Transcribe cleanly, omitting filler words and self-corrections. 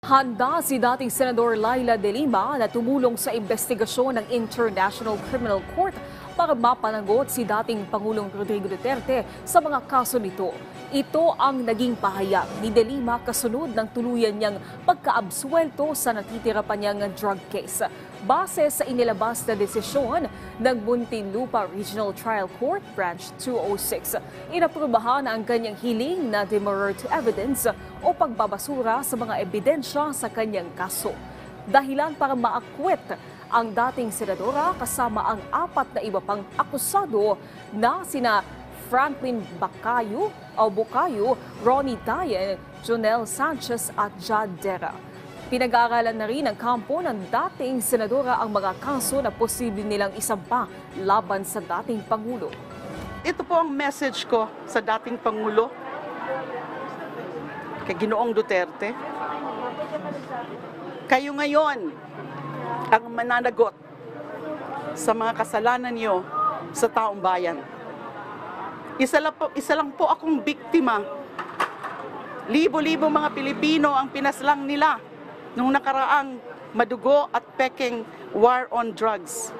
Handa si dating Senador Laila De Lima na tumulong sa investigasyon ng International Criminal Court para mapanagot si dating Pangulong Rodrigo Duterte sa mga kaso nito. Ito ang naging pahayag ni De Lima kasunod ng tuluyan niyang pagkaabsuelto sa natitira pa niyang drug case. Base sa inilabas na desisyon ng Muntinlupa Regional Trial Court Branch 206, inaprubahan ang kanyang hiling na demurrer to evidence o pagbabasura sa mga ebidensya sa kanyang kaso. Dahilan para maakwit ang dating senadora kasama ang 4 na iba pang akusado na sina Franklin Bucayo, Ronnie Dayen, Jonel Sanchez at Jad Dera. Pinag-aaralan na rin ng kampo ng dating senadora ang mga kaso na posible nilang isampa laban sa dating Pangulo. Ito po ang message ko sa dating Pangulo, kay Ginoong Duterte. Kayo ngayon ang mananagot sa mga kasalanan niyo sa taong bayan. Isa lang po akong biktima. Libo-libo mga Pilipino ang pinaslang nila nung nakaraang madugo at peking war on drugs.